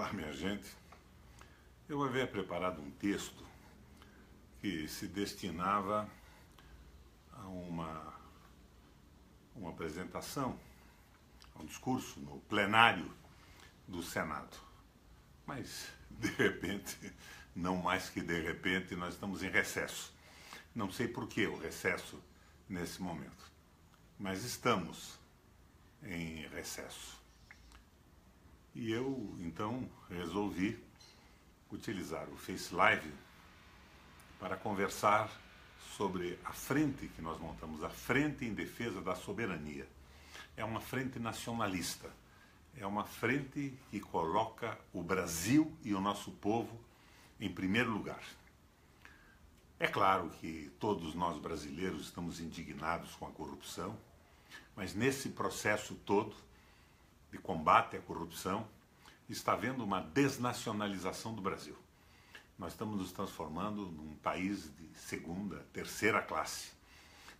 Olá, minha gente. Eu havia preparado um texto que se destinava a uma apresentação, a um discurso no plenário do Senado. Mas, de repente, não mais que de repente, nós estamos em recesso. Não sei por que o recesso nesse momento, mas estamos em recesso. E eu, então, resolvi utilizar o Face Live para conversar sobre a frente que nós montamos, a Frente em Defesa da Soberania. É uma frente nacionalista, é uma frente que coloca o Brasil e o nosso povo em primeiro lugar. É claro que todos nós brasileiros estamos indignados com a corrupção, mas nesse processo todo de combate à corrupção, está havendo uma desnacionalização do Brasil. Nós estamos nos transformando num país de segunda, terceira classe.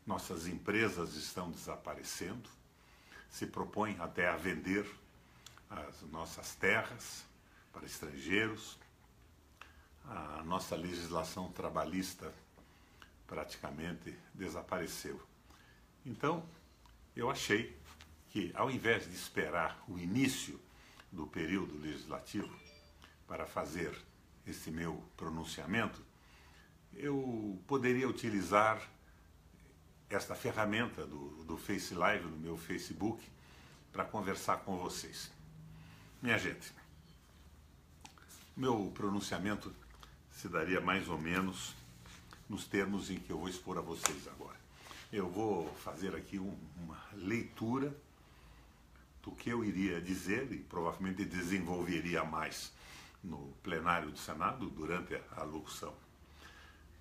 Nossas empresas estão desaparecendo, se propõem até a vender as nossas terras para estrangeiros. A nossa legislação trabalhista praticamente desapareceu. Então, eu achei que, ao invés de esperar o início do período legislativo para fazer esse meu pronunciamento, eu poderia utilizar esta ferramenta do Face Live no meu Facebook para conversar com vocês. Minha gente, meu pronunciamento se daria mais ou menos nos termos em que eu vou expor a vocês agora. Eu vou fazer aqui uma leitura do que eu iria dizer e provavelmente desenvolveria mais no plenário do Senado durante a locução.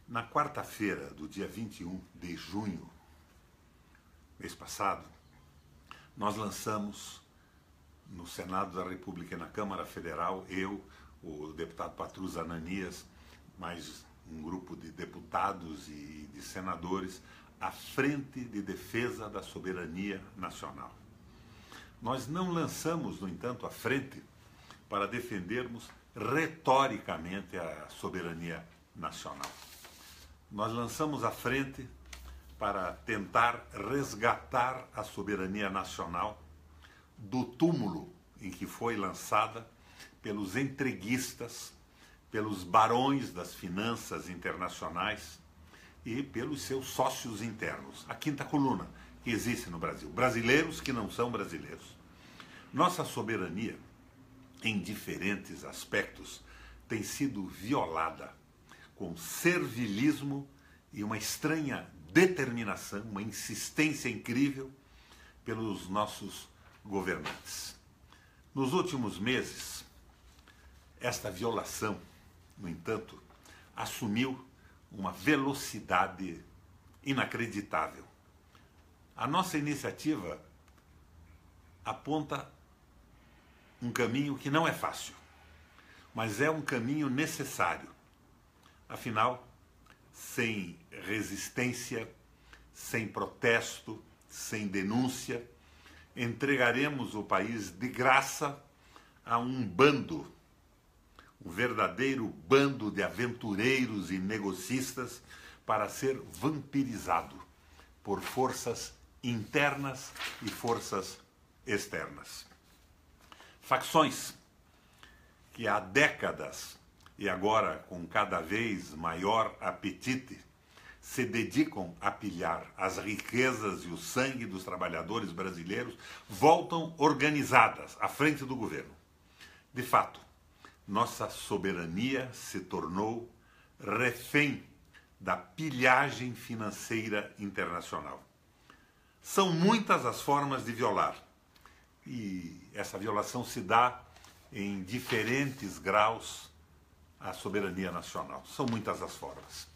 Na quarta-feira do dia 21 de junho, mês passado, nós lançamos no Senado da República e na Câmara Federal, eu, o deputado Patrus Ananias, mais um grupo de deputados e de senadores, a Frente de Defesa da Soberania Nacional. Nós não lançamos, no entanto, a frente para defendermos retoricamente a soberania nacional. Nós lançamos a frente para tentar resgatar a soberania nacional do túmulo em que foi lançada pelos entreguistas, pelos barões das finanças internacionais e pelos seus sócios internos, a quinta coluna que existe no Brasil, brasileiros que não são brasileiros. Nossa soberania, em diferentes aspectos, tem sido violada com servilismo e uma estranha determinação, uma insistência incrível pelos nossos governantes. Nos últimos meses, esta violação, no entanto, assumiu uma velocidade inacreditável. A nossa iniciativa aponta um caminho que não é fácil, mas é um caminho necessário. Afinal, sem resistência, sem protesto, sem denúncia, entregaremos o país de graça a um bando, um verdadeiro bando de aventureiros e negocistas para ser vampirizado por forças internas e forças externas. Facções que há décadas e agora com cada vez maior apetite se dedicam a pilhar as riquezas e o sangue dos trabalhadores brasileiros voltam organizadas à frente do governo. De fato, nossa soberania se tornou refém da pilhagem financeira internacional. São muitas as formas de violar, e essa violação se dá em diferentes graus à soberania nacional. São muitas as formas.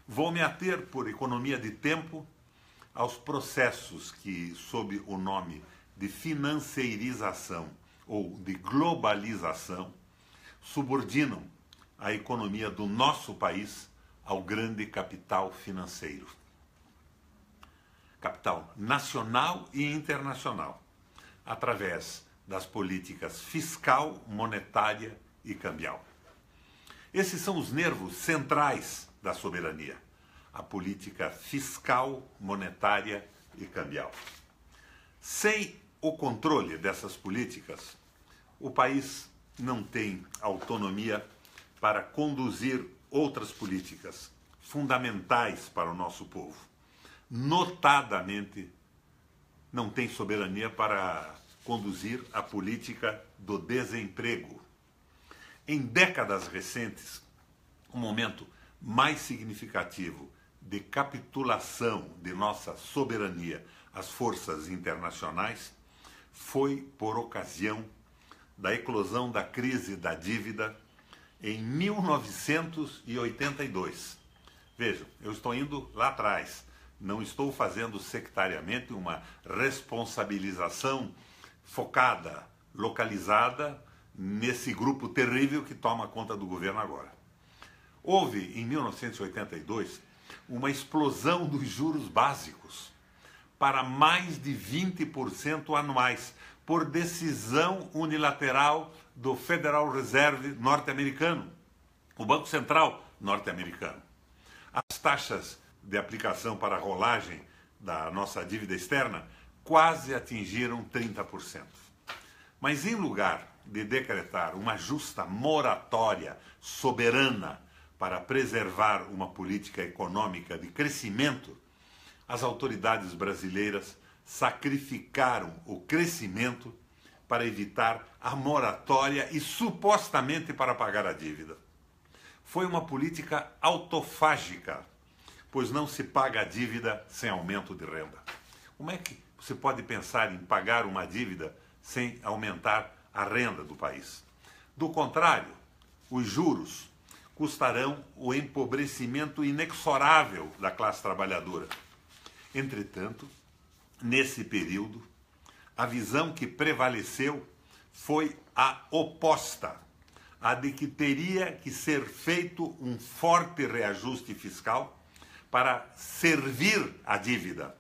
Vou me ater, por economia de tempo, aos processos que, sob o nome de financeirização ou de globalização, subordinam a economia do nosso país ao grande capital financeiro. Capital nacional e internacional, através das políticas fiscal, monetária e cambial. Esses são os nervos centrais da soberania: a política fiscal, monetária e cambial. Sem o controle dessas políticas, o país não tem autonomia para conduzir outras políticas fundamentais para o nosso povo. Notadamente, não tem soberania para conduzir a política do desemprego. Em décadas recentes, o momento mais significativo de capitulação de nossa soberania às forças internacionais foi por ocasião da eclosão da crise da dívida em 1982. Vejam, eu estou indo lá atrás, não estou fazendo sectariamente uma responsabilização focada, localizada nesse grupo terrível que toma conta do governo agora. Houve, em 1982, uma explosão dos juros básicos para mais de 20% anuais, por decisão unilateral do Federal Reserve norte-americano, o Banco Central norte-americano. As taxas de aplicação para a rolagem da nossa dívida externa quase atingiram 30%. Mas em lugar de decretar uma justa moratória soberana para preservar uma política econômica de crescimento, as autoridades brasileiras sacrificaram o crescimento para evitar a moratória e supostamente para pagar a dívida. Foi uma política autofágica, pois não se paga a dívida sem aumento de renda. Como é que você pode pensar em pagar uma dívida sem aumentar a renda do país? Do contrário, os juros custarão o empobrecimento inexorável da classe trabalhadora. Entretanto, nesse período, a visão que prevaleceu foi a oposta, a de que teria que ser feito um forte reajuste fiscal para servir a dívida.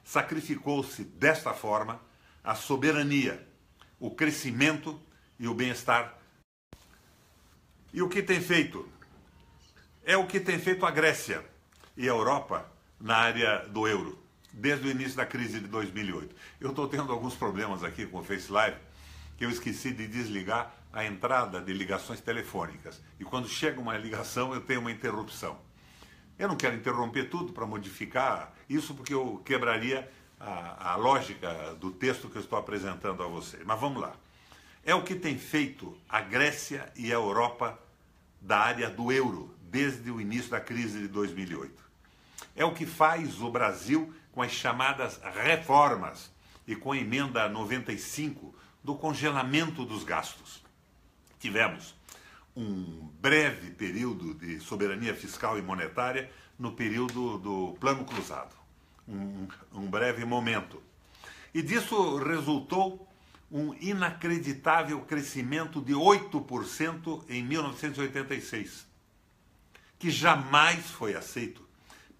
Sacrificou-se desta forma a soberania, o crescimento e o bem-estar. E o que tem feito? É o que tem feito a Grécia e a Europa na área do euro, desde o início da crise de 2008. Eu estou tendo alguns problemas aqui com o Face Live, que eu esqueci de desligar a entrada de ligações telefônicas. E quando chega uma ligação, eu tenho uma interrupção. Eu não quero interromper tudo para modificar isso, porque eu quebraria a lógica do texto que eu estou apresentando a você. Mas vamos lá. É o que tem feito a Grécia e a Europa da área do euro, desde o início da crise de 2008. É o que faz o Brasil com as chamadas reformas e com a emenda 95 do congelamento dos gastos. Tivemos um breve período de soberania fiscal e monetária no período do Plano Cruzado. Um breve momento. E disso resultou um inacreditável crescimento de 8% em 1986, que jamais foi aceito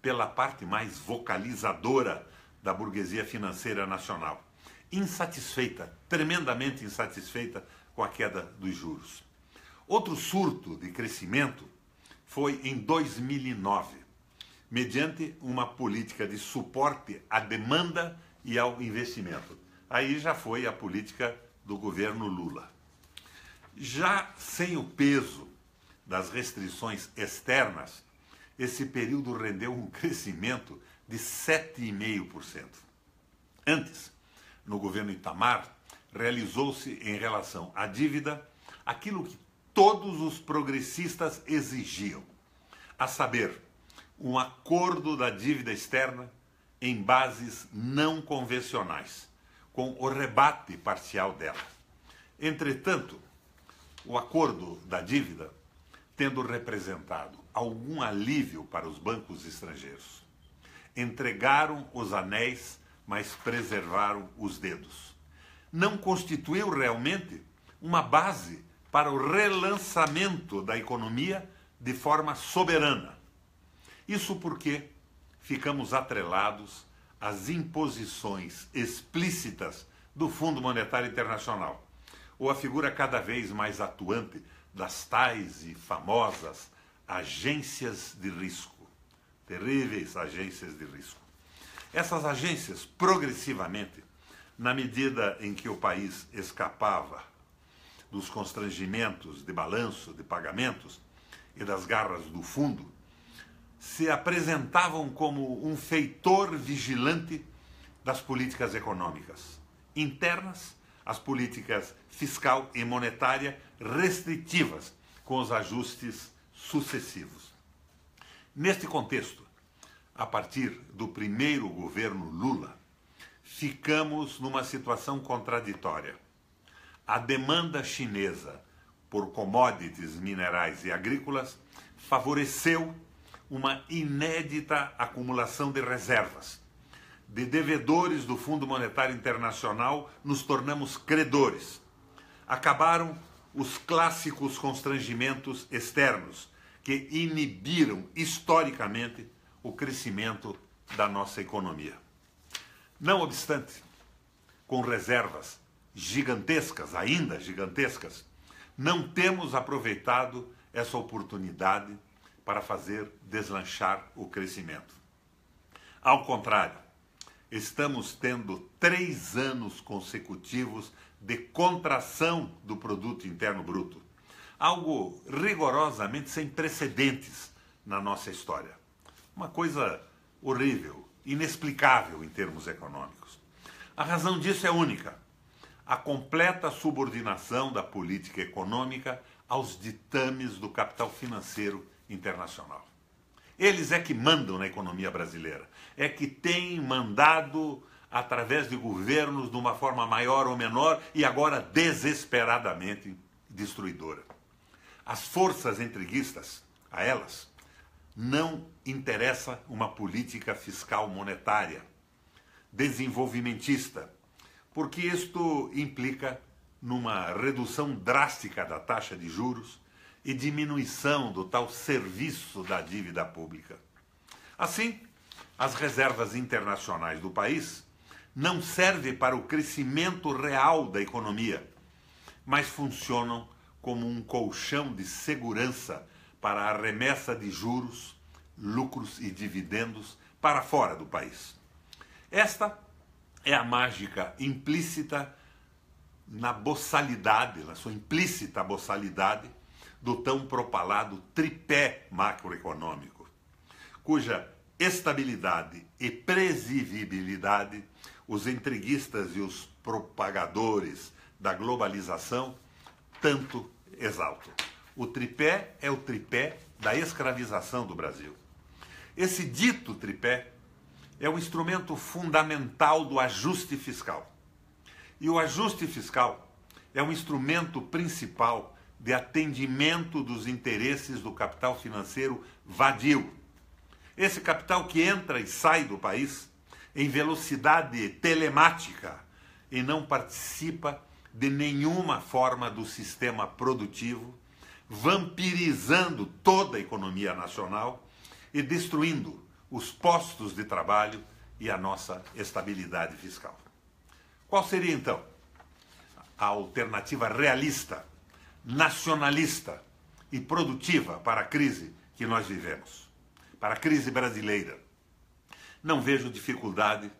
pela parte mais vocalizadora da burguesia financeira nacional, insatisfeita, tremendamente insatisfeita com a queda dos juros. Outro surto de crescimento foi em 2009, mediante uma política de suporte à demanda e ao investimento. Aí já foi a política do governo Lula. Já sem o peso das restrições externas, esse período rendeu um crescimento de 7,5%. Antes, no governo Itamar, realizou-se em relação à dívida aquilo que todos os progressistas exigiam, a saber, um acordo da dívida externa em bases não convencionais, com o rebate parcial dela. Entretanto, o acordo da dívida, tendo representado algum alívio para os bancos estrangeiros, entregaram os anéis, mas preservaram os dedos. Não constituiu realmente uma base para o relançamento da economia de forma soberana. Isso porque ficamos atrelados às imposições explícitas do Fundo Monetário Internacional, ou a figura cada vez mais atuante das tais e famosas agências de risco, terríveis agências de risco. Essas agências, progressivamente, na medida em que o país escapava dos constrangimentos de balanço, de pagamentos e das garras do fundo, se apresentavam como um feitor vigilante das políticas econômicas internas, as políticas fiscal e monetária restritivas com os ajustes sucessivos. Neste contexto, a partir do primeiro governo Lula, ficamos numa situação contraditória. A demanda chinesa por commodities minerais e agrícolas favoreceu uma inédita acumulação de reservas. De devedores do Fundo Monetário Internacional, nos tornamos credores. Acabaram os clássicos constrangimentos externos, que inibiram historicamente o crescimento da nossa economia. Não obstante, com reservas gigantescas, ainda gigantescas, não temos aproveitado essa oportunidade para fazer deslanchar o crescimento. Ao contrário, estamos tendo 3 anos consecutivos de contração do Produto Interno Bruto, algo rigorosamente sem precedentes na nossa história. Uma coisa horrível, inexplicável em termos econômicos. A razão disso é única: a completa subordinação da política econômica aos ditames do capital financeiro internacional. Eles é que mandam na economia brasileira, é que têm mandado através de governos de uma forma maior ou menor e agora desesperadamente destruidora. As forças entreguistas, a elas, não interessa uma política fiscal monetária desenvolvimentista, porque isto implica numa redução drástica da taxa de juros e diminuição do tal serviço da dívida pública. Assim, as reservas internacionais do país não servem para o crescimento real da economia, mas funcionam como um colchão de segurança para a remessa de juros, lucros e dividendos para fora do país. Esta é a mágica implícita na boçalidade, na sua implícita boçalidade, do tão propalado tripé macroeconômico, cuja estabilidade e previsibilidade os entreguistas e os propagadores da globalização tanto exaltam. O tripé é o tripé da escravização do Brasil. Esse dito tripé é o instrumento fundamental do ajuste fiscal. E o ajuste fiscal é um instrumento principal de atendimento dos interesses do capital financeiro vadio. Esse capital que entra e sai do país em velocidade telemática e não participa de nenhuma forma do sistema produtivo, vampirizando toda a economia nacional e destruindo os postos de trabalho e a nossa estabilidade fiscal. Qual seria, então, a alternativa realista, nacionalista e produtiva para a crise que nós vivemos, para a crise brasileira? Não vejo dificuldade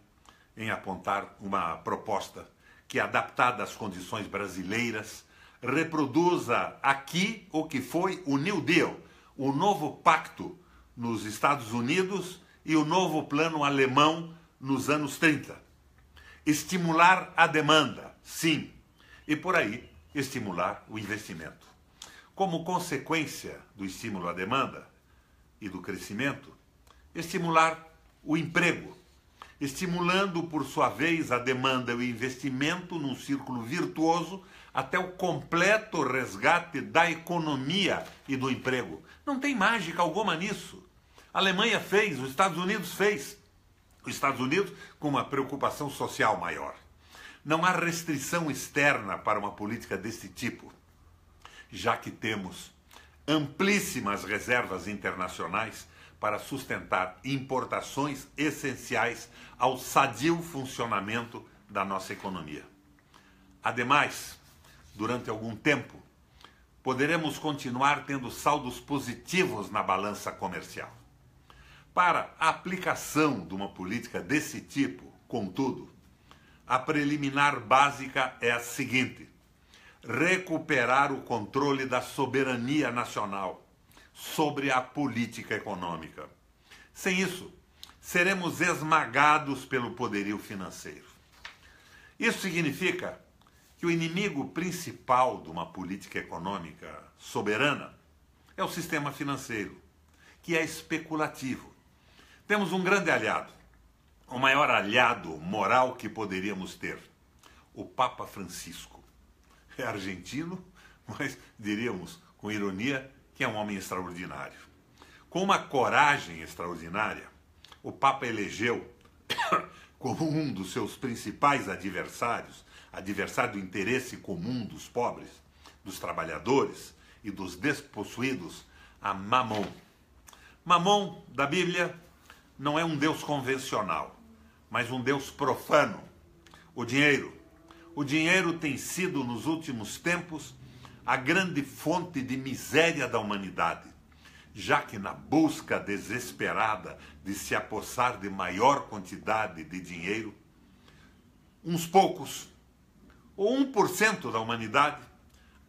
em apontar uma proposta que, adaptada às condições brasileiras, reproduza aqui o que foi o New Deal, o novo pacto nos Estados Unidos e o novo plano alemão nos anos 30. Estimular a demanda, sim, e por aí estimular o investimento. Como consequência do estímulo à demanda e do crescimento, estimular o emprego, estimulando por sua vez a demanda e o investimento num círculo virtuoso até o completo resgate da economia e do emprego. Não tem mágica alguma nisso. A Alemanha fez, os Estados Unidos fez. Os Estados Unidos com uma preocupação social maior. Não há restrição externa para uma política desse tipo, já que temos amplíssimas reservas internacionais para sustentar importações essenciais ao sadio funcionamento da nossa economia. Ademais, durante algum tempo, poderemos continuar tendo saldos positivos na balança comercial. Para a aplicação de uma política desse tipo, contudo, a preliminar básica é a seguinte: recuperar o controle da soberania nacional sobre a política econômica. Sem isso, seremos esmagados pelo poderio financeiro. Isso significa que o inimigo principal de uma política econômica soberana é o sistema financeiro, que é especulativo. Temos um grande aliado, o maior aliado moral que poderíamos ter, o Papa Francisco. É argentino, mas diríamos com ironia que é um homem extraordinário. Com uma coragem extraordinária, o Papa elegeu como um dos seus principais adversários, adversário do interesse comum dos pobres, dos trabalhadores e dos despossuídos, a Mamon. Mamon, da Bíblia, não é um Deus convencional, mas um Deus profano. O dinheiro. O dinheiro tem sido, nos últimos tempos, a grande fonte de miséria da humanidade, já que na busca desesperada de se apossar de maior quantidade de dinheiro, uns poucos, ou 1% da humanidade,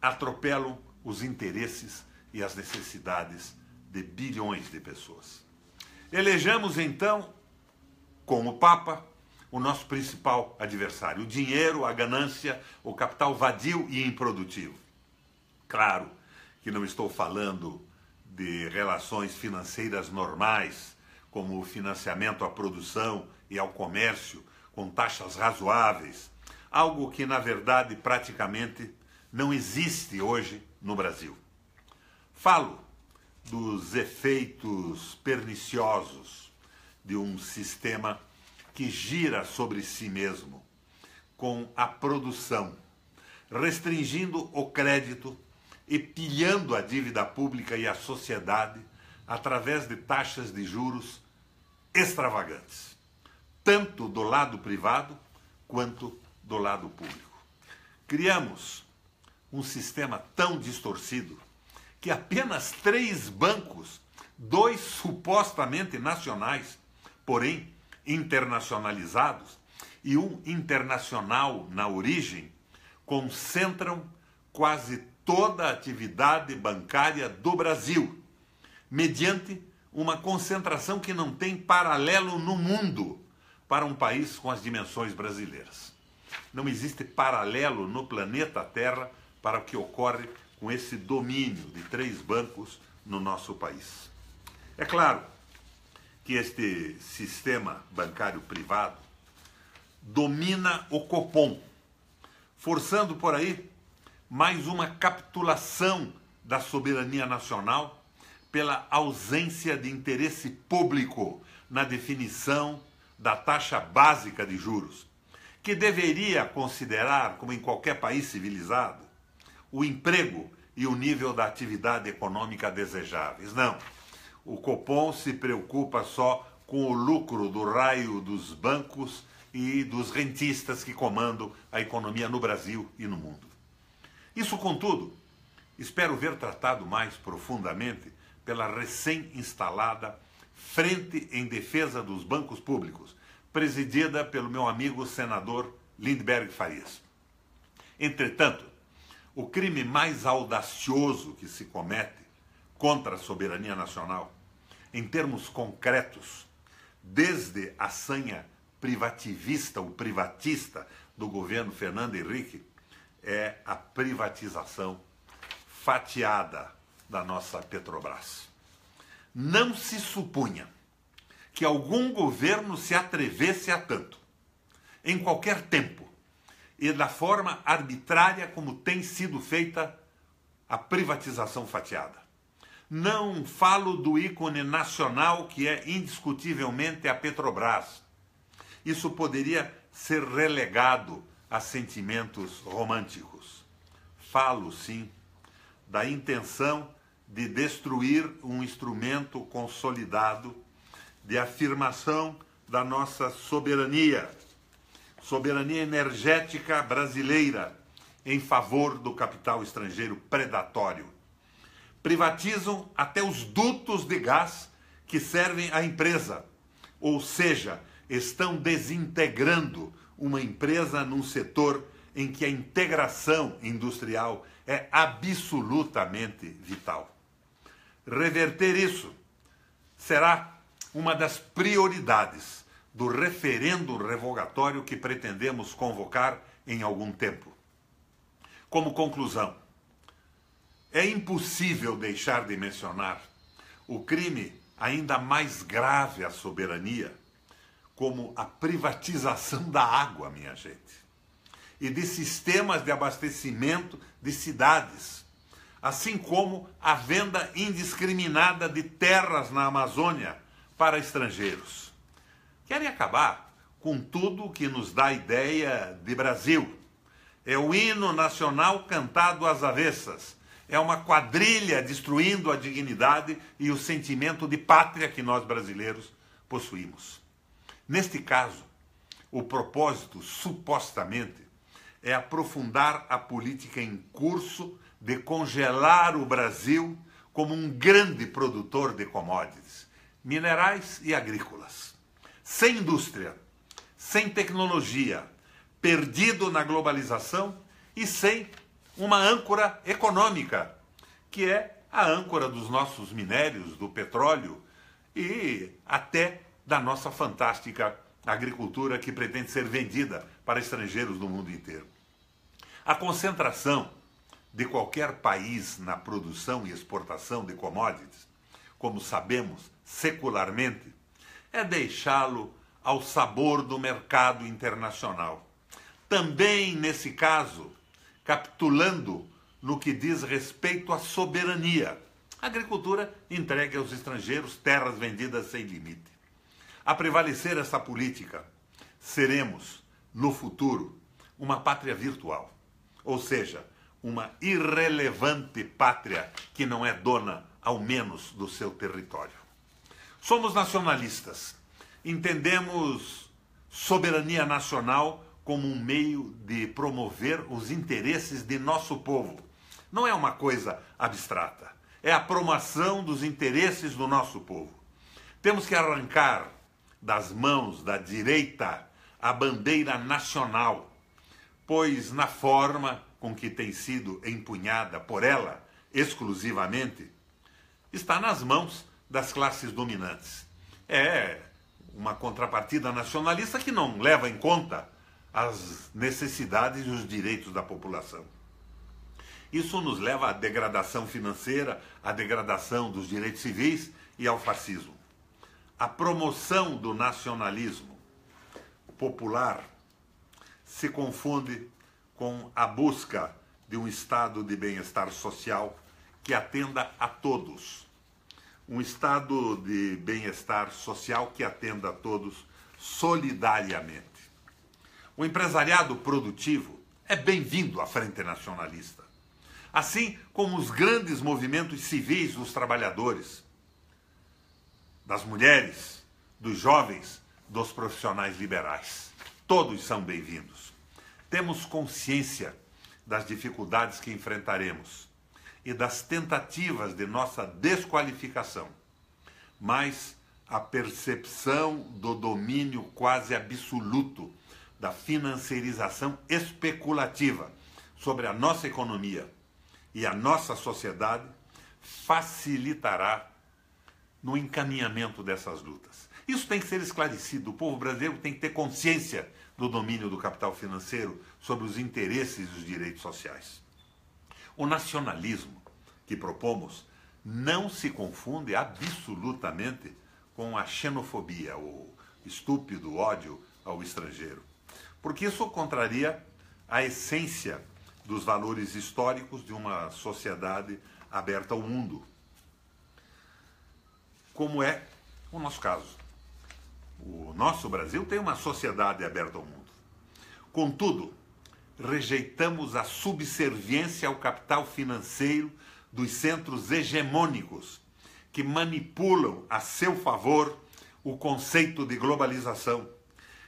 atropelam os interesses e as necessidades de bilhões de pessoas. Elejamos, então, com o Papa, o nosso principal adversário, o dinheiro, a ganância, o capital vadio e improdutivo. Claro que não estou falando de relações financeiras normais, como o financiamento à produção e ao comércio, com taxas razoáveis, algo que, na verdade, praticamente não existe hoje no Brasil. Falo dos efeitos perniciosos de um sistema que gira sobre si mesmo, com a produção, restringindo o crédito e pilhando a dívida pública e a sociedade através de taxas de juros extravagantes, tanto do lado privado quanto do lado público. Criamos um sistema tão distorcido que apenas 3 bancos, 2 supostamente nacionais, porém internacionalizados, e um internacional na origem, concentram quase toda a atividade bancária do Brasil, mediante uma concentração que não tem paralelo no mundo para um país com as dimensões brasileiras. Não existe paralelo no planeta Terra para o que ocorre com esse domínio de 3 bancos no nosso país. É claro que este sistema bancário privado domina o Copom, forçando por aí mais uma capitulação da soberania nacional pela ausência de interesse público na definição da taxa básica de juros, que deveria considerar, como em qualquer país civilizado, o emprego e o nível da atividade econômica desejáveis. Não. O Copom se preocupa só com o lucro do raio dos bancos e dos rentistas que comandam a economia no Brasil e no mundo. Isso, contudo, espero ver tratado mais profundamente pela recém-instalada Frente em Defesa dos Bancos Públicos, presidida pelo meu amigo senador Lindbergh Farias. Entretanto, o crime mais audacioso que se comete contra a soberania nacional, em termos concretos, desde a sanha privativista ou privatista do governo Fernando Henrique, é a privatização fatiada da nossa Petrobras. Não se supunha que algum governo se atrevesse a tanto, em qualquer tempo, e da forma arbitrária como tem sido feita a privatização fatiada. Não falo do ícone nacional que é indiscutivelmente a Petrobras. Isso poderia ser relegado a sentimentos românticos. Falo, sim, da intenção de destruir um instrumento consolidado de afirmação da nossa soberania energética brasileira, em favor do capital estrangeiro predatório. Privatizam até os dutos de gás que servem à empresa, ou seja, estão desintegrando uma empresa num setor em que a integração industrial é absolutamente vital. Reverter isso será uma das prioridades do referendo revogatório que pretendemos convocar em algum tempo. Como conclusão, é impossível deixar de mencionar o crime ainda mais grave à soberania, como a privatização da água, minha gente, e de sistemas de abastecimento de cidades, assim como a venda indiscriminada de terras na Amazônia para estrangeiros. Querem acabar com tudo que nos dá ideia de Brasil. É o hino nacional cantado às avessas. É uma quadrilha destruindo a dignidade e o sentimento de pátria que nós brasileiros possuímos. Neste caso, o propósito, supostamente, é aprofundar a política em curso de congelar o Brasil como um grande produtor de commodities, minerais e agrícolas. Sem indústria, sem tecnologia, perdido na globalização e sem uma âncora econômica, que é a âncora dos nossos minérios, do petróleo e até da nossa fantástica agricultura que pretende ser vendida para estrangeiros do mundo inteiro. A concentração de qualquer país na produção e exportação de commodities, como sabemos secularmente, é deixá-lo ao sabor do mercado internacional. Também, nesse caso, capitulando no que diz respeito à soberania. A agricultura entregue aos estrangeiros, terras vendidas sem limite. A prevalecer essa política, seremos, no futuro, uma pátria virtual. Ou seja, uma irrelevante pátria que não é dona, ao menos, do seu território. Somos nacionalistas. Entendemos soberania nacional como um meio de promover os interesses de nosso povo. Não é uma coisa abstrata. É a promoção dos interesses do nosso povo. Temos que arrancar das mãos da direita a bandeira nacional, pois na forma com que tem sido empunhada por ela, exclusivamente, está nas mãos das classes dominantes. É uma contrapartida nacionalista que não leva em conta as necessidades e os direitos da população. Isso nos leva à degradação financeira, à degradação dos direitos civis e ao fascismo. A promoção do nacionalismo popular se confunde com a busca de um estado de bem-estar social que atenda a todos. Um estado de bem-estar social que atenda a todos solidariamente. O empresariado produtivo é bem-vindo à Frente Nacionalista, assim como os grandes movimentos civis dos trabalhadores, das mulheres, dos jovens, dos profissionais liberais. Todos são bem-vindos. Temos consciência das dificuldades que enfrentaremos e das tentativas de nossa desqualificação, mas a percepção do domínio quase absoluto da financiarização especulativa sobre a nossa economia e a nossa sociedade facilitará no encaminhamento dessas lutas. Isso tem que ser esclarecido. O povo brasileiro tem que ter consciência do domínio do capital financeiro sobre os interesses e os direitos sociais. O nacionalismo que propomos não se confunde absolutamente com a xenofobia, o estúpido ódio ao estrangeiro, porque isso contraria a essência dos valores históricos de uma sociedade aberta ao mundo, como é o nosso caso. O nosso Brasil tem uma sociedade aberta ao mundo. Contudo, rejeitamos a subserviência ao capital financeiro dos centros hegemônicos que manipulam a seu favor o conceito de globalização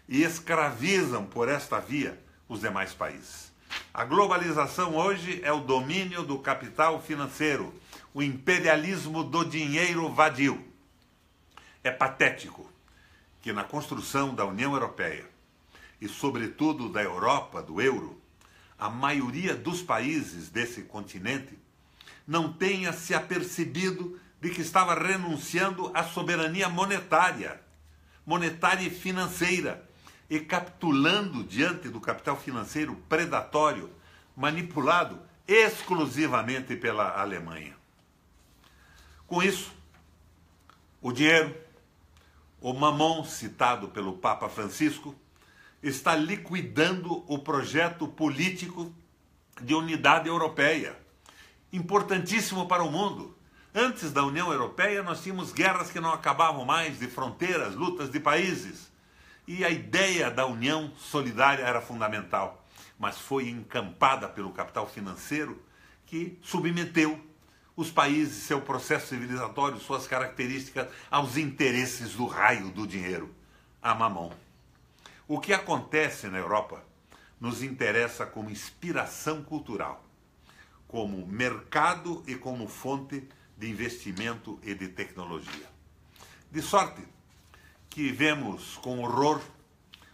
e escravizam por esta via os demais países. A globalização hoje é o domínio do capital financeiro, o imperialismo do dinheiro vadio. É patético que na construção da União Europeia e, sobretudo, da Europa, do euro, a maioria dos países desse continente não tenha se apercebido de que estava renunciando à soberania monetária e financeira, e capitulando diante do capital financeiro predatório, manipulado exclusivamente pela Alemanha. Com isso, o dinheiro, o mamon citado pelo Papa Francisco, está liquidando o projeto político de unidade europeia, importantíssimo para o mundo. Antes da União Europeia, nós tínhamos guerras que não acabavam mais, de fronteiras, lutas de países. E a ideia da união solidária era fundamental, mas foi encampada pelo capital financeiro que submeteu os países, seu processo civilizatório, suas características, aos interesses do raio do dinheiro, a mamon. O que acontece na Europa nos interessa como inspiração cultural, como mercado e como fonte de investimento e de tecnologia. De sorte que vemos com horror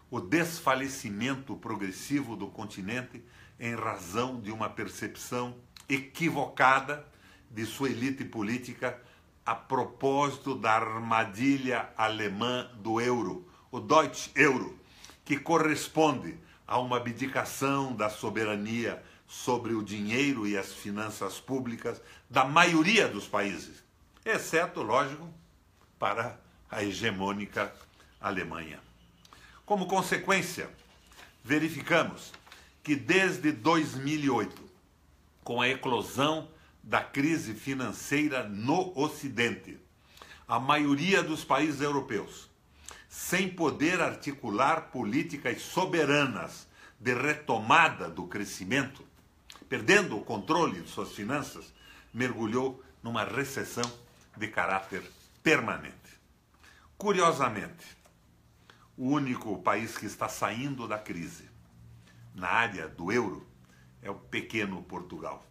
o desfalecimento progressivo do continente em razão de uma percepção equivocada de sua elite política a propósito da armadilha alemã do euro, o Deutsche Euro, que corresponde a uma abdicação da soberania sobre o dinheiro e as finanças públicas da maioria dos países, exceto, lógico, para a hegemônica Alemanha. Como consequência, verificamos que desde 2008, com a eclosão da crise financeira no Ocidente, a maioria dos países europeus, sem poder articular políticas soberanas de retomada do crescimento, perdendo o controle de suas finanças, mergulhou numa recessão de caráter permanente. Curiosamente, o único país que está saindo da crise na área do euro é o pequeno Portugal.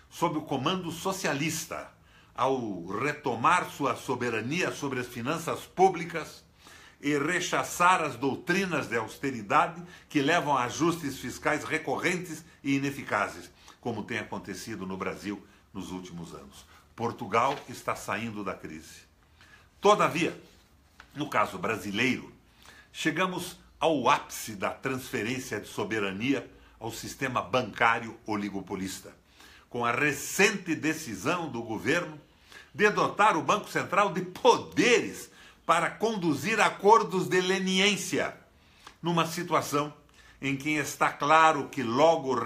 Sob o comando socialista, ao retomar sua soberania sobre as finanças públicas e rechaçar as doutrinas de austeridade que levam a ajustes fiscais recorrentes e ineficazes, como tem acontecido no Brasil nos últimos anos. Portugal está saindo da crise. Todavia, no caso brasileiro, chegamos ao ápice da transferência de soberania ao sistema bancário oligopolista, com a recente decisão do governo de dotar o Banco Central de poderes para conduzir acordos de leniência, numa situação em que está claro que logo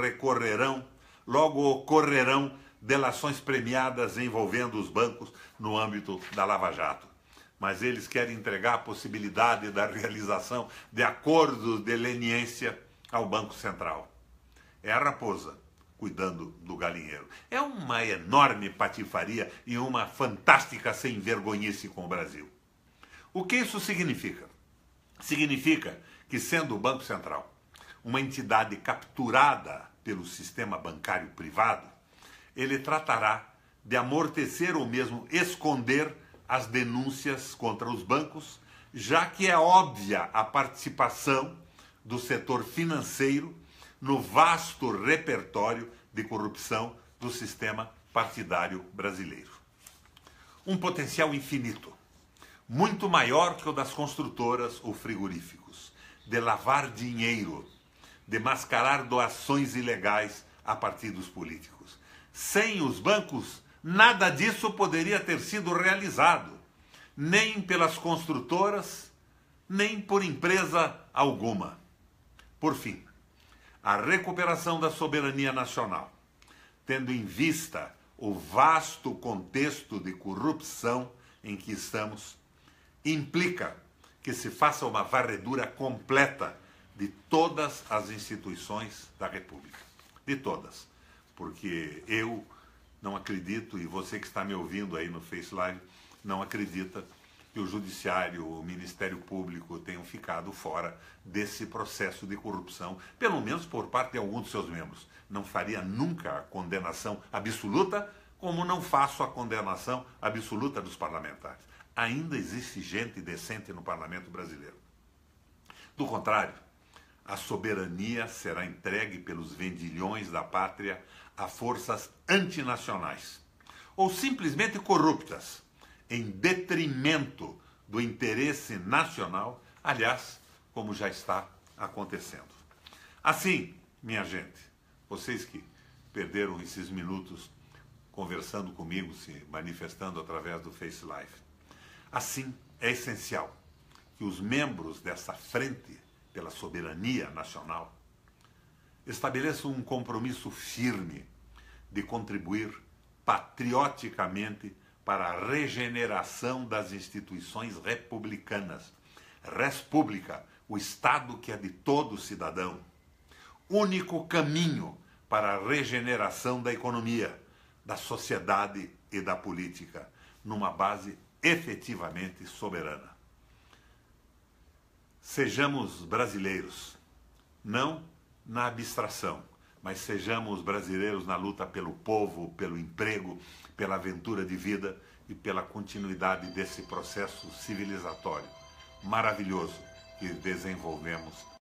ocorrerão delações premiadas envolvendo os bancos no âmbito da Lava Jato. Mas eles querem entregar a possibilidade da realização de acordos de leniência ao Banco Central. É a raposa cuidando do galinheiro. É uma enorme patifaria e uma fantástica sem-vergonhice com o Brasil. O que isso significa? Significa que, sendo o Banco Central uma entidade capturada pelo sistema bancário privado, ele tratará de amortecer ou mesmo esconder as denúncias contra os bancos, já que é óbvia a participação do setor financeiro no vasto repertório de corrupção do sistema partidário brasileiro. Um potencial infinito, muito maior que o das construtoras ou frigoríficos, de lavar dinheiro, de mascarar doações ilegais a partidos políticos. Sem os bancos, nada disso poderia ter sido realizado, nem pelas construtoras, nem por empresa alguma. Por fim, a recuperação da soberania nacional, tendo em vista o vasto contexto de corrupção em que estamos, implica que se faça uma varredura completa de todas as instituições da República. De todas. Porque eu não acredito, e você que está me ouvindo aí no Face Live, não acredita que o Judiciário, o Ministério Público tenham ficado fora desse processo de corrupção, pelo menos por parte de alguns de seus membros. Não faria nunca a condenação absoluta, como não faço a condenação absoluta dos parlamentares. Ainda existe gente decente no parlamento brasileiro. Do contrário, a soberania será entregue pelos vendilhões da pátria a forças antinacionais, ou simplesmente corruptas, em detrimento do interesse nacional, aliás, como já está acontecendo. Assim, minha gente, vocês que perderam esses minutos conversando comigo, se manifestando através do Face Live, assim é essencial que os membros dessa frente pela soberania nacional estabeleçam um compromisso firme de contribuir patrioticamente para a regeneração das instituições republicanas. Res pública, o Estado que é de todo cidadão. Único caminho para a regeneração da economia, da sociedade e da política, numa base efetivamente soberana. Sejamos brasileiros, não na abstração, mas sejamos brasileiros na luta pelo povo, pelo emprego, pela aventura de vida e pela continuidade desse processo civilizatório maravilhoso que desenvolvemos